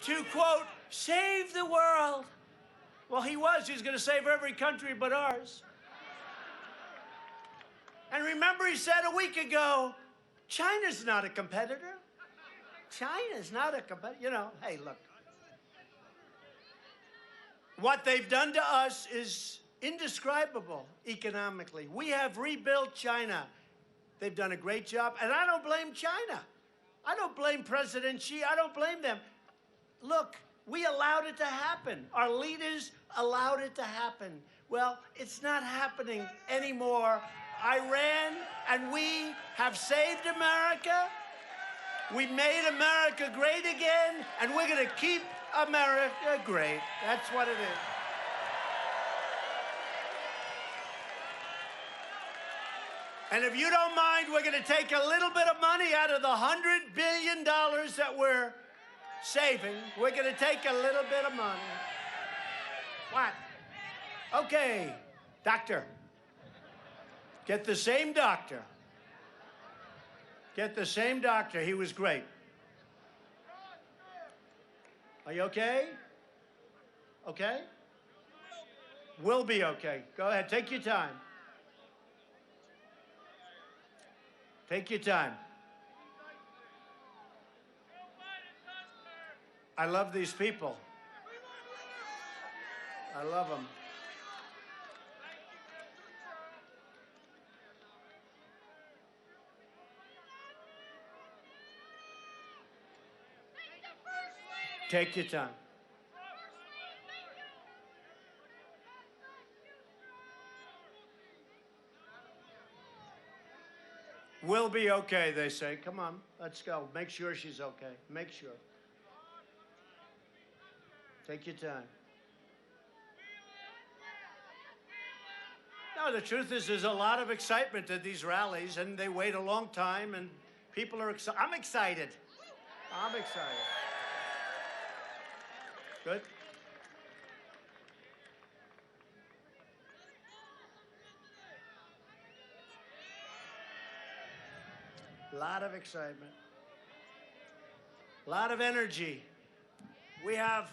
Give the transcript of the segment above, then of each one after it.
to, quote, save the world. Well, he was. He's going to save every country but ours. And remember, he said a week ago, China's not a competitor. China's not a competitor. You know, hey, look. What they've done to us is indescribable economically. We have rebuilt China. They've done a great job. And I don't blame China. I don't blame President Xi. I don't blame them. Look, we allowed it to happen. Our leaders allowed it to happen. Well, it's not happening anymore. Iran and we have saved America. We made America great again, and we're going to keep America great. That's what it is. And if you don't mind, we're going to take a little bit of money out of the $100 billion that we're saving. We're going to take a little bit of money. What? Okay, doctor. Get the same doctor. Get the same doctor. He was great. Are you okay? Okay? Will be okay. Go ahead. Take your time. Take your time. I love these people. I love them. Take your time. We'll be okay, they say. Come on, let's go. Make sure she's okay. Make sure. Take your time. No, the truth is there's a lot of excitement at these rallies, and they wait a long time, and people are excited. I'm excited. I'm excited. Good. A lot of excitement. A lot of energy. We have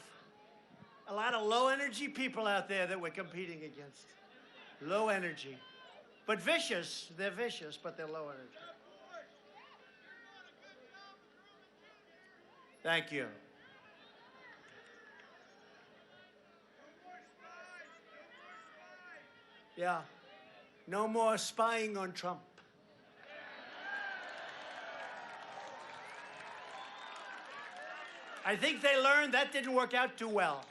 a lot of low energy people out there that we're competing against. Low energy. But vicious. They're vicious, but they're low energy. Thank you. Yeah. No more spying on Trump. I think they learned that didn't work out too well.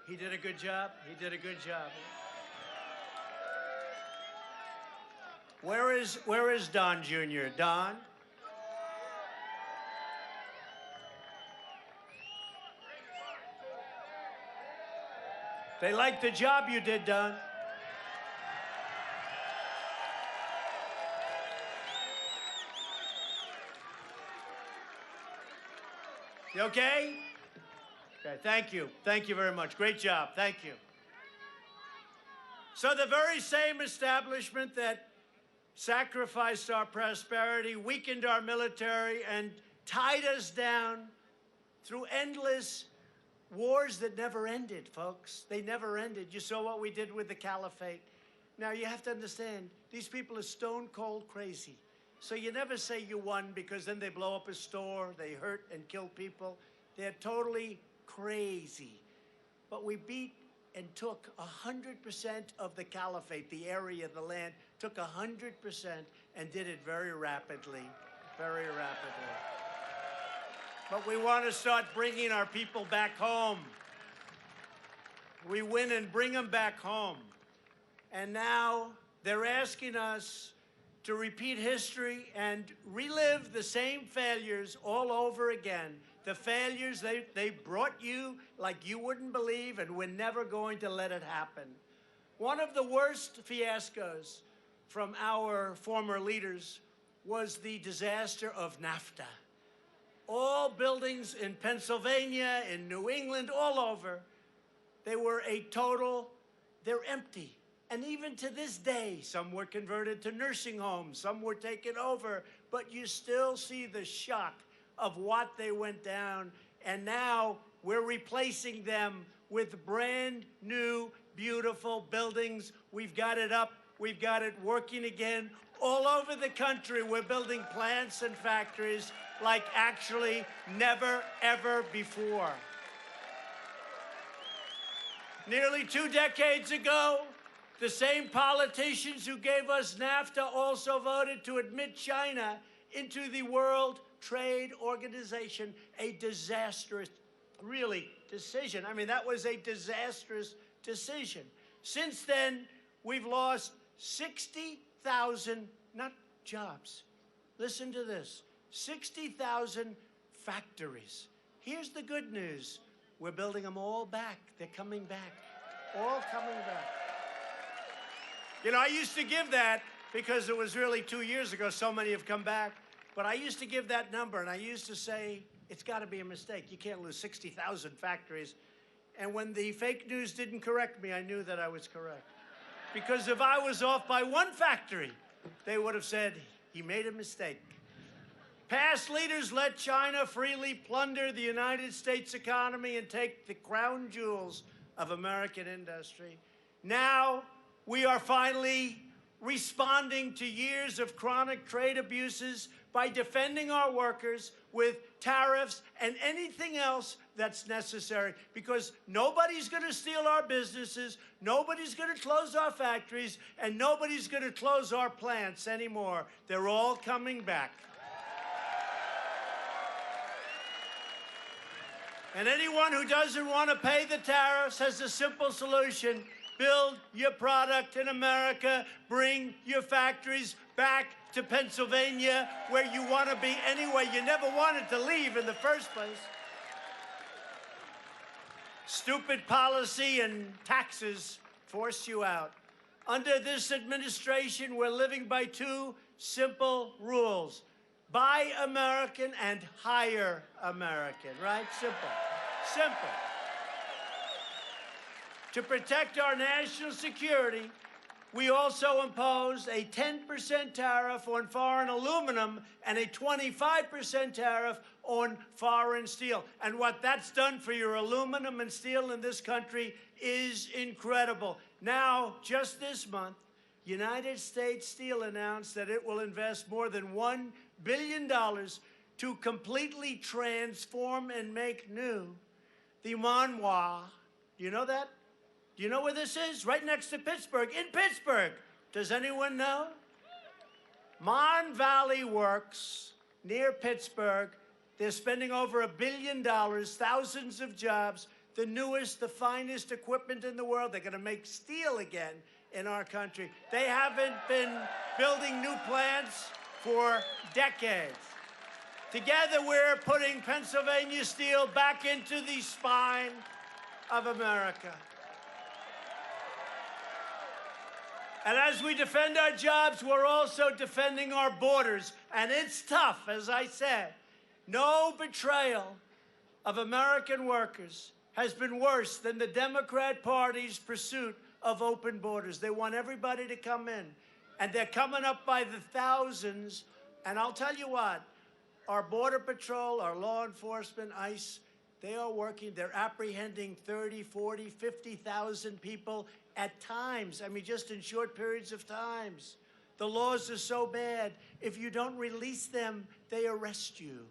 He did a good job. He did a good job. Where is Don Jr.? Don? They liked the job you did, Don. You okay? Okay, thank you. Thank you very much. Great job. Thank you. So the very same establishment that sacrificed our prosperity, weakened our military, and tied us down through endless wars that never ended, folks. They never ended. You saw what we did with the caliphate. Now, you have to understand, these people are stone cold crazy. So you never say you won, because then they blow up a store, they hurt and kill people. They're totally crazy. But we beat and took 100% of the caliphate, the area, the land, took 100% and did it very rapidly, very rapidly. But we want to start bringing our people back home. We win and bring them back home. And now they're asking us to repeat history and relive the same failures all over again. The failures they brought you like you wouldn't believe, and we're never going to let it happen. One of the worst fiascos from our former leaders was the disaster of NAFTA. All buildings in Pennsylvania, in New England, all over, they were they're empty. And even to this day, some were converted to nursing homes, some were taken over, but you still see the shock of what they went down. And now we're replacing them with brand new, beautiful buildings. We've got it up, we've got it working again. All over the country, we're building plants and factories like actually never, ever before. Nearly 2 decades ago, the same politicians who gave us NAFTA also voted to admit China into the World Trade Organization, a disastrous, really, decision. I mean, that was a disastrous decision. Since then, we've lost 60,000, not jobs. Listen to this, 60,000 factories. Here's the good news. We're building them all back. They're coming back, all coming back. You know, I used to give that because it was really 2 years ago, so many have come back. But I used to give that number, and I used to say, it's got to be a mistake. You can't lose 60,000 factories. And when the fake news didn't correct me, I knew that I was correct. Because if I was off by 1 factory, they would have said, he made a mistake. Past leaders let China freely plunder the United States economy and take the crown jewels of American industry. Now, we are finally responding to years of chronic trade abuses by defending our workers with tariffs and anything else that's necessary, because nobody's going to steal our businesses, nobody's going to close our factories, and nobody's going to close our plants anymore. They're all coming back. And anyone who doesn't want to pay the tariffs has a simple solution. Build your product in America. Bring your factories back to Pennsylvania, where you want to be anyway. You never wanted to leave in the first place. Stupid policy and taxes force you out. Under this administration, we're living by 2 simple rules. Buy American and hire American, right? Simple. Simple. To protect our national security, we also imposed a 10% tariff on foreign aluminum and a 25% tariff on foreign steel. And what that's done for your aluminum and steel in this country is incredible. Now, just this month, United States Steel announced that it will invest more than $1 billion to completely transform and make new the Monwa. Do you know that? Do you know where this is? Right next to Pittsburgh, in Pittsburgh. Does anyone know? Mon Valley Works, near Pittsburgh. They're spending over $1 billion, thousands of jobs, the newest, the finest equipment in the world. They're going to make steel again in our country. They haven't been building new plants for decades. Together, we're putting Pennsylvania steel back into the spine of America. And as we defend our jobs, we're also defending our borders. And it's tough, as I said. No betrayal of American workers has been worse than the Democrat Party's pursuit of open borders. They want everybody to come in. And they're coming up by the thousands. And I'll tell you what, our Border Patrol, our law enforcement, ICE, they are working. They're apprehending 30, 40, 50,000 people at times. I mean, just in short periods of times. The laws are so bad. If you don't release them, they arrest you.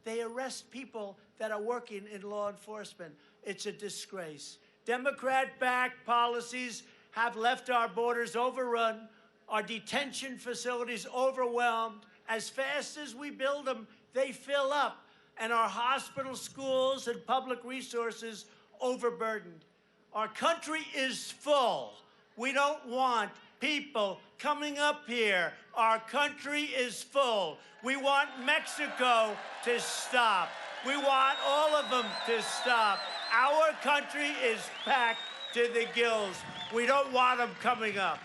They arrest people that are working in law enforcement. It's a disgrace. Democrat-backed policies have left our borders overrun, our detention facilities overwhelmed. As fast as we build them, they fill up, and our hospitals, schools, and public resources overburdened. Our country is full. We don't want people coming up here. Our country is full. We want Mexico to stop. We want all of them to stop. Our country is packed to the gills. We don't want them coming up.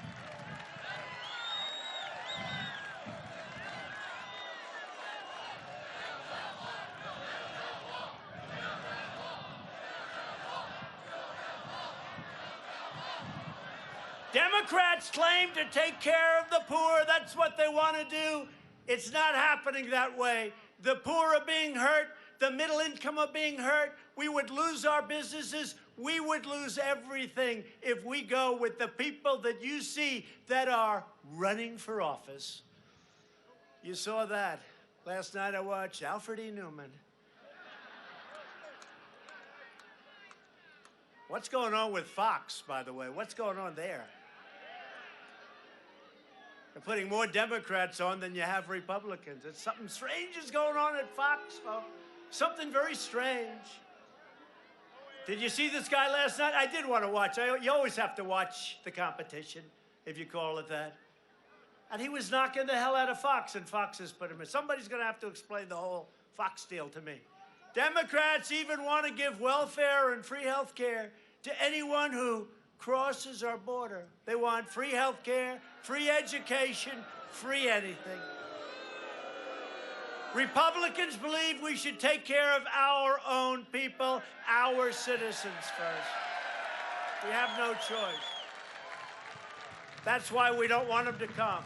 Democrats claim to take care of the poor. That's what they want to do. It's not happening that way. The poor are being hurt. The middle income are being hurt. We would lose our businesses. We would lose everything if we go with the people that you see that are running for office. You saw that. Last night I watched Alfred E. Newman. What's going on with Fox, by the way? What's going on there? They're putting more Democrats on than you have Republicans. It's something strange is going on at Fox, folks. Something very strange. Did you see this guy last night? I did want to watch. You always have to watch the competition, if you call it that. And he was knocking the hell out of Fox, and Fox has put him in. Somebody's going to have to explain the whole Fox deal to me. Democrats even want to give welfare and free health care to anyone who crosses our border. They want free health care, free education, free anything. Republicans believe we should take care of our own people, our citizens first. We have no choice. That's why we don't want them to come.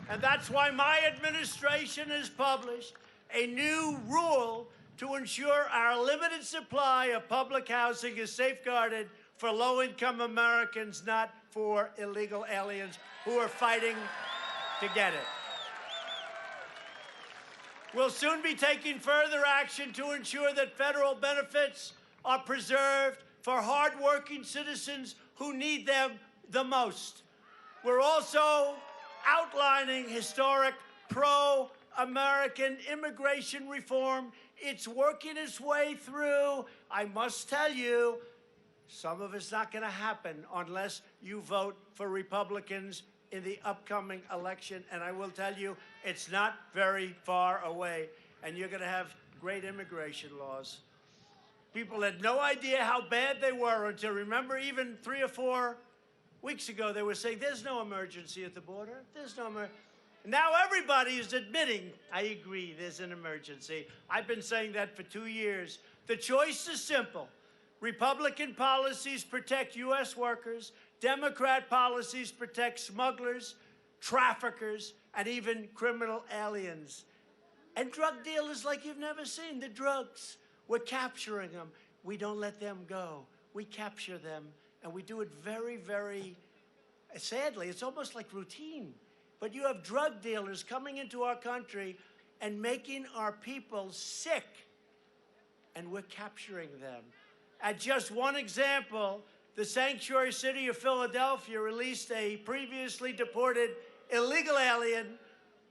And that's why my administration has published a new rule to ensure our limited supply of public housing is safeguarded for low-income Americans, not for illegal aliens who are fighting to get it. We'll soon be taking further action to ensure that federal benefits are preserved for hardworking citizens who need them the most. We're also outlining historic pro-American immigration reform. It's working its way through. I must tell you, some of it's not going to happen unless you vote for Republicans in the upcoming election. And I will tell you, it's not very far away. And you're going to have great immigration laws. People had no idea how bad they were until, remember, even 3 or 4 weeks ago, they were saying, there's no emergency at the border. There's no emergency. Now everybody is admitting, I agree, there's an emergency. I've been saying that for 2 years. The choice is simple. Republican policies protect U.S. workers. Democrat policies protect smugglers, traffickers, and even criminal aliens. And drug dealers like you've never seen. The drugs, we're capturing them. We don't let them go. We capture them, and we do it very, very, sadly, it's almost like routine. But you have drug dealers coming into our country and making our people sick, and we're capturing them. At just one example, the sanctuary city of Philadelphia released a previously deported illegal alien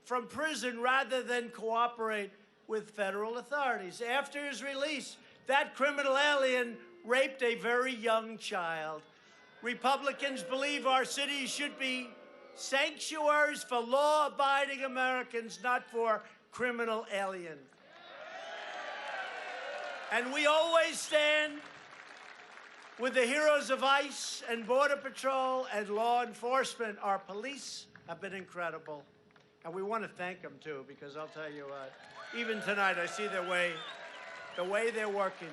from prison rather than cooperate with federal authorities. After his release, that criminal alien raped a very young child. Republicans believe our cities should be sanctuaries for law-abiding Americans, not for criminal aliens. And we always stand with the heroes of ICE and Border Patrol and law enforcement. Our police have been incredible. And we want to thank them, too, because I'll tell you what, even tonight I see the way they're working.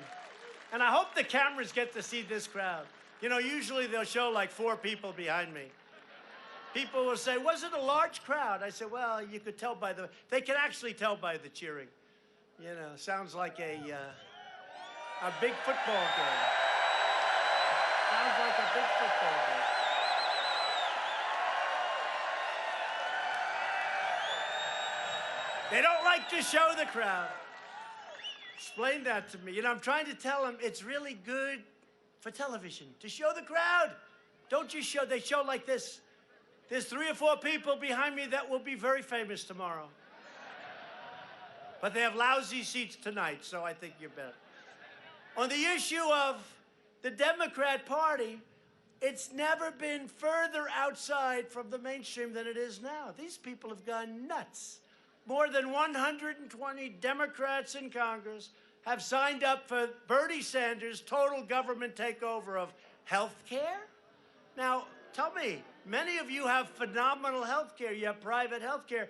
And I hope the cameras get to see this crowd. You know, usually they'll show like 4 people behind me. People will say, was it a large crowd? I said, well, you could tell by they can actually tell by the cheering. You know, sounds like a big football game. Sounds like a big football game. They don't like to show the crowd. Explain that to me. You know, I'm trying to tell them it's really good for television to show the crowd. Don't you show, they show like this. There's 3 or 4 people behind me that will be very famous tomorrow. But they have lousy seats tonight, so I think you're better. On the issue of the Democrat Party, it's never been further outside from the mainstream than it is now. These people have gone nuts. More than 120 Democrats in Congress have signed up for Bernie Sanders' total government takeover of health care. Now, tell me, many of you have phenomenal health care. You have private health care.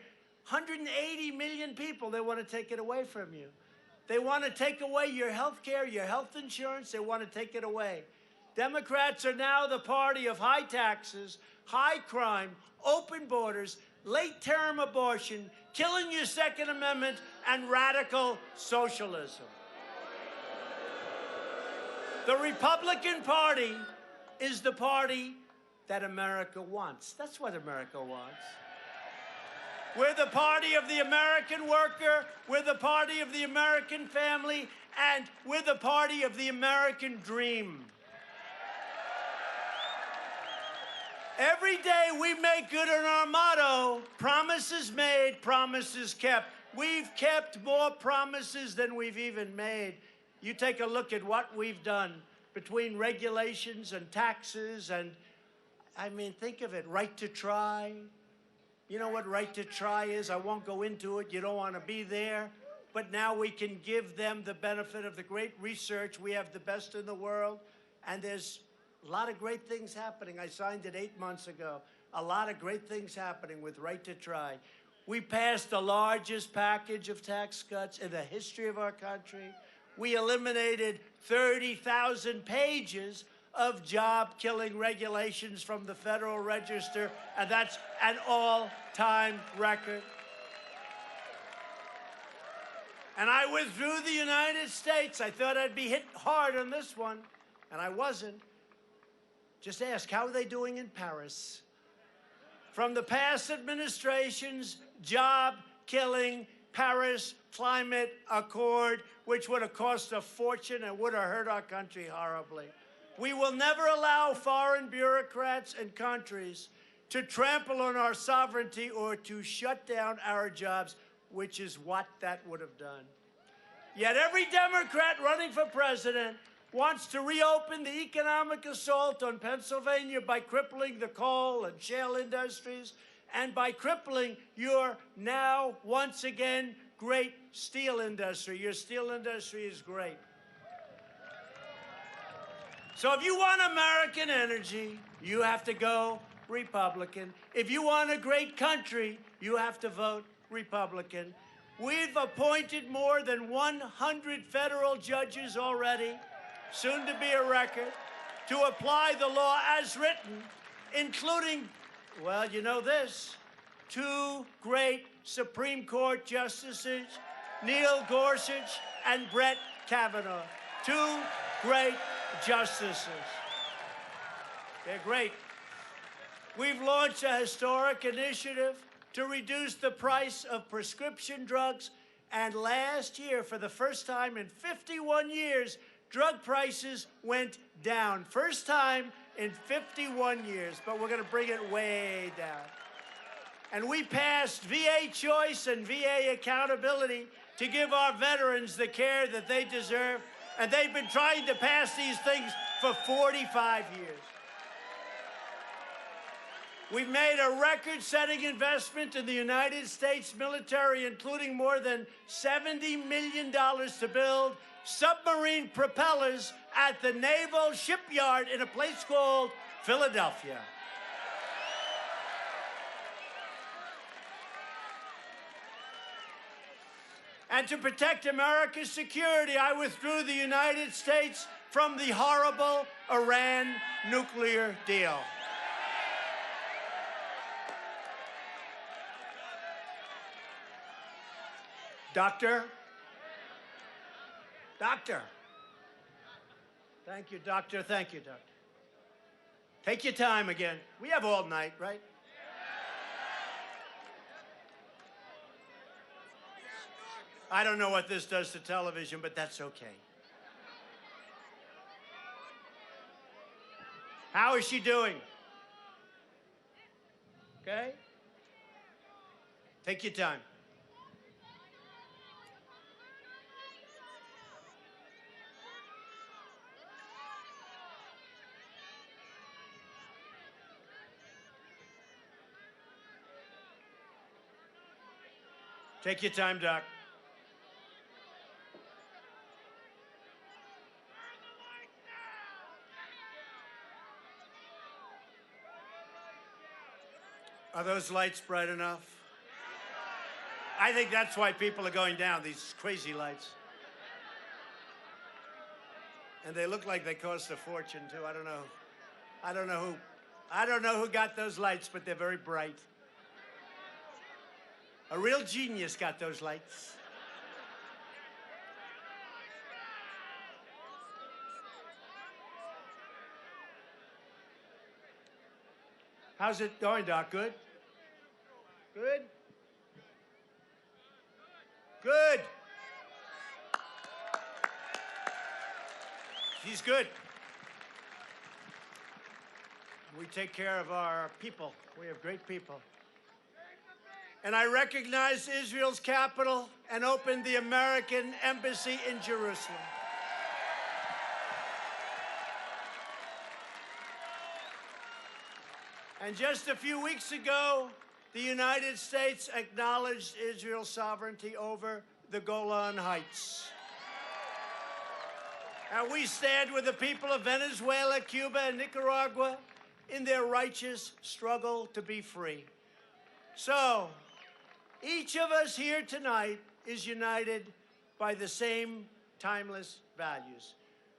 180 million people, they want to take it away from you. They want to take away your health care, your health insurance. They want to take it away. Democrats are now the party of high taxes, high crime, open borders, late-term abortion, killing your Second Amendment, and radical socialism. The Republican Party is the party that America wants. That's what America wants. We're the party of the American worker, we're the party of the American family, and we're the party of the American dream. Every day we make good on our motto, promises made, promises kept. We've kept more promises than we've even made. You take a look at what we've done between regulations and taxes and, I mean, think of it, right to try. You know what right to try is? I won't go into it. You don't want to be there. But now we can give them the benefit of the great research. We have the best in the world, and there's a lot of great things happening. I signed it 8 months ago. A lot of great things happening with right to try. We passed the largest package of tax cuts in the history of our country. We eliminated 30,000 pages of job-killing regulations from the Federal Register, and that's an all-time record. And I withdrew the United States. I thought I'd be hit hard on this one, and I wasn't. Just ask, how are they doing in Paris? From the past administration's job-killing Paris Climate Accord, which would have cost a fortune and would have hurt our country horribly. We will never allow foreign bureaucrats and countries to trample on our sovereignty or to shut down our jobs, which is what that would have done. Yet every Democrat running for president wants to reopen the economic assault on Pennsylvania by crippling the coal and shale industries and by crippling your now, once again, great steel industry. Your steel industry is great. So if you want American energy, you have to go Republican. If you want a great country, you have to vote Republican. We've appointed more than 100 federal judges already, soon to be a record, to apply the law as written, including, well, you know this, 2 great Supreme Court justices, Neil Gorsuch and Brett Kavanaugh. 2 great justices. They're great. We've launched a historic initiative to reduce the price of prescription drugs, and last year, for the first time in 51 years, drug prices went down. First time in 51 years, but we're going to bring it way down. And we passed VA choice and VA accountability to give our veterans the care that they deserve, and they've been trying to pass these things for 45 years. We've made a record-setting investment in the United States military, including more than $70 million to build submarine propellers at the Naval Shipyard in a place called Philadelphia. And to protect America's security, I withdrew the United States from the horrible Iran nuclear deal. Doctor? Doctor. Thank you, doctor. Thank you, doctor. Take your time again. We have all night, right? I don't know what this does to television, but that's okay. How is she doing? Okay? Take your time. Take your time, Doc. Are those lights bright enough? I think that's why people are going down, these crazy lights. And they look like they cost a fortune, too. I don't know who got those lights, but they're very bright. A real genius got those lights. How's it going, Doc? Good? Good? Good. He's good. We take care of our people. We have great people. And I recognized Israel's capital and opened the American embassy in Jerusalem. And just a few weeks ago, the United States acknowledged Israel's sovereignty over the Golan Heights. And we stand with the people of Venezuela, Cuba, and Nicaragua in their righteous struggle to be free. So, each of us here tonight is united by the same timeless values.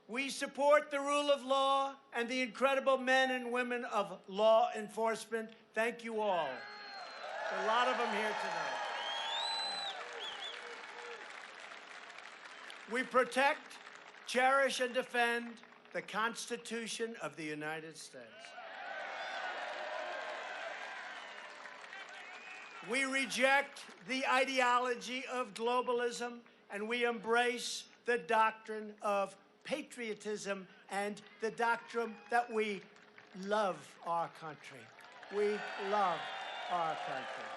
We support the rule of law and the incredible men and women of law enforcement. Thank you all. A lot of them here tonight. We protect, cherish, and defend the Constitution of the United States. We reject the ideology of globalism, and we embrace the doctrine of patriotism and the doctrine that we love our country. We love our country.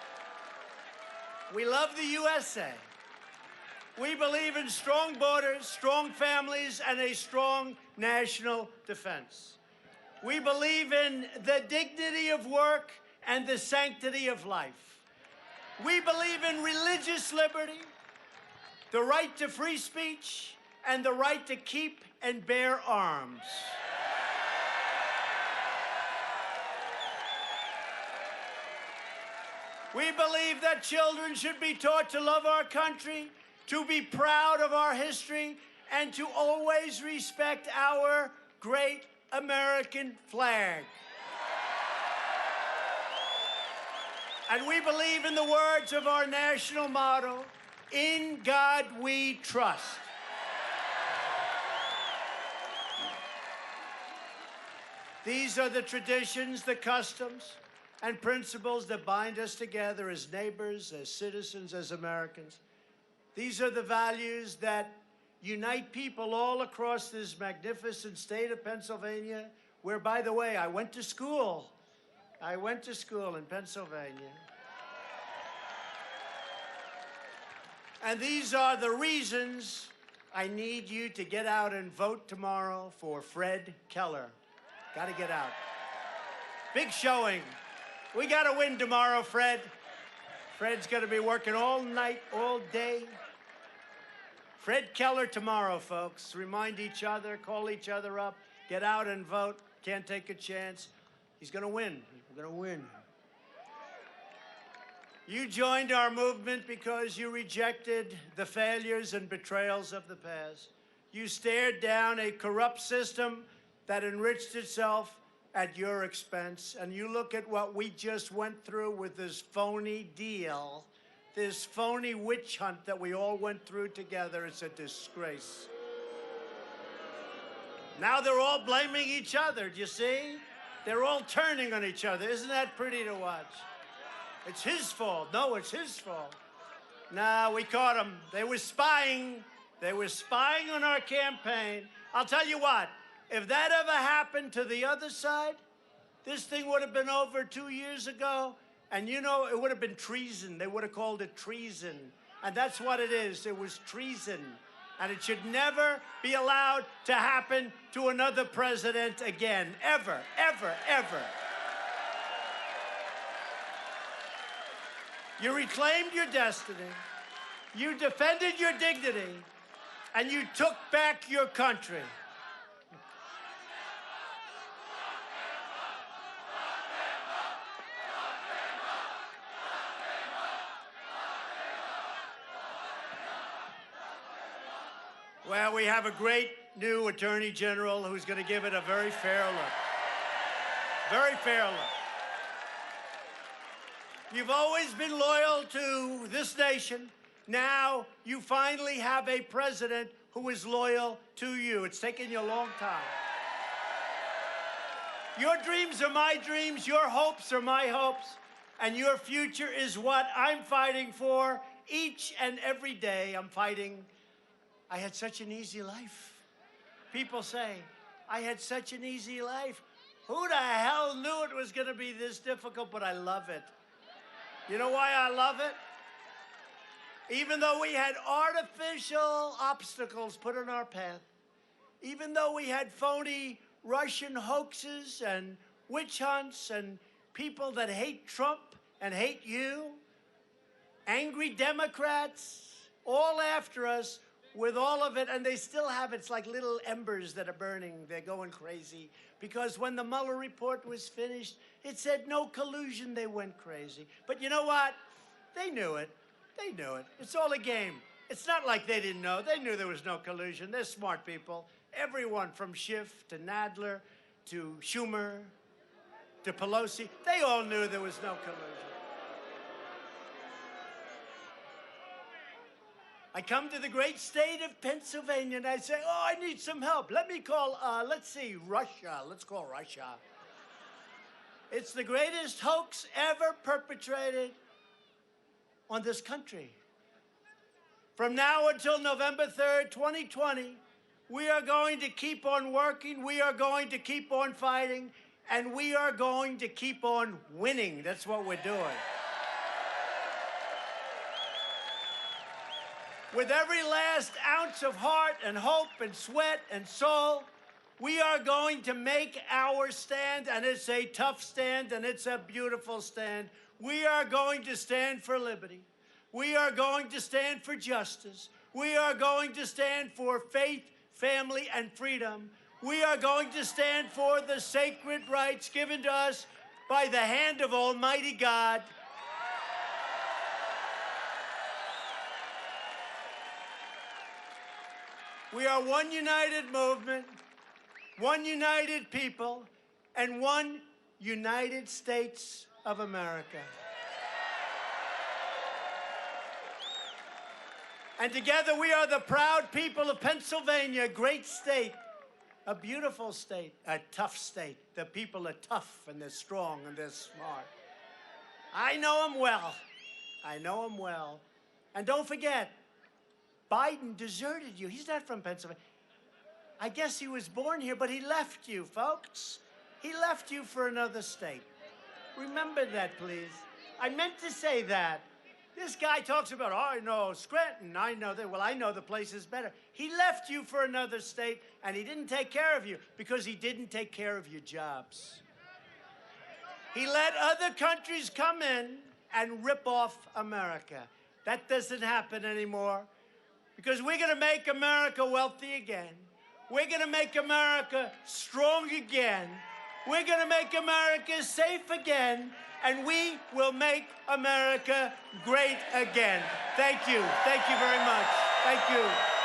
We love the USA. We believe in strong borders, strong families, and a strong national defense. We believe in the dignity of work and the sanctity of life. We believe in religious liberty, the right to free speech, and the right to keep and bear arms. We believe that children should be taught to love our country, to be proud of our history, and to always respect our great American flag. And we believe in the words of our national motto, "In God we trust." These are the traditions, the customs, and principles that bind us together as neighbors, as citizens, as Americans. These are the values that unite people all across this magnificent state of Pennsylvania, where, by the way, I went to school. I went to school in Pennsylvania. And these are the reasons I need you to get out and vote tomorrow for Fred Keller. Got to get out. Big showing. We got to win tomorrow, Fred. Fred's going to be working all night, all day. Fred Keller tomorrow, folks. Remind each other, call each other up, get out and vote. Can't take a chance. He's going to win. We're going to win. You joined our movement because you rejected the failures and betrayals of the past. You stared down a corrupt system that enriched itself at your expense. And you look at what we just went through with this phony deal, this phony witch hunt that we all went through together. It's a disgrace. Now they're all blaming each other, do you see? They're all turning on each other. Isn't that pretty to watch? It's his fault. No, it's his fault. Nah, we caught them. They were spying. They were spying on our campaign. I'll tell you what, if that ever happened to the other side, this thing would have been over 2 years ago. And you know, it would have been treason. They would have called it treason. And that's what it is. It was treason. And it should never be allowed to happen to another president again. Ever, ever, ever. You reclaimed your destiny. You defended your dignity. And you took back your country. Well, we have a great new Attorney General who's going to give it a very fair look. Very fair look. You've always been loyal to this nation. Now you finally have a president who is loyal to you. It's taken you a long time. Your dreams are my dreams. Your hopes are my hopes. And your future is what I'm fighting for each and every day. I'm fighting. I had such an easy life. People say, I had such an easy life. Who the hell knew it was going to be this difficult? But I love it. You know why I love it? Even though we had artificial obstacles put in our path, even though we had phony Russian hoaxes and witch hunts and people that hate Trump and hate you, angry Democrats, all after us with all of it, and they still have, it's like little embers that are burning. They're going crazy. Because when the Mueller report was finished, it said no collusion. They went crazy. But you know what? They knew it. They knew it. It's all a game. It's not like they didn't know. They knew there was no collusion. They're smart people. Everyone from Schiff to Nadler to Schumer to Pelosi, they all knew there was no collusion. I come to the great state of Pennsylvania and I say, oh, I need some help. Let me call, let's see, Russia. Let's call Russia. It's the greatest hoax ever perpetrated on this country. From now until November 3rd, 2020, we are going to keep on working, we are going to keep on fighting, and we are going to keep on winning. That's what we're doing. With every last ounce of heart and hope and sweat and soul, we are going to make our stand, and it's a tough stand, and it's a beautiful stand. We are going to stand for liberty. We are going to stand for justice. We are going to stand for faith, family, and freedom. We are going to stand for the sacred rights given to us by the hand of Almighty God. We are one united movement, one united people, and one United States of America. And together we are the proud people of Pennsylvania, a great state, a beautiful state, a tough state. The people are tough and they're strong and they're smart. I know them well. I know them well. And don't forget, Biden deserted you. He's not from Pennsylvania. I guess he was born here, but he left you, folks. He left you for another state. Remember that, please. I meant to say that. This guy talks about, oh, I know Scranton, I know that. Well, I know the place is better. He left you for another state, and he didn't take care of you because he didn't take care of your jobs. He let other countries come in and rip off America. That doesn't happen anymore because we're going to make America wealthy again. We're going to make America strong again. We're going to make America safe again. And we will make America great again. Thank you. Thank you very much. Thank you.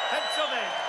Pennsylvania.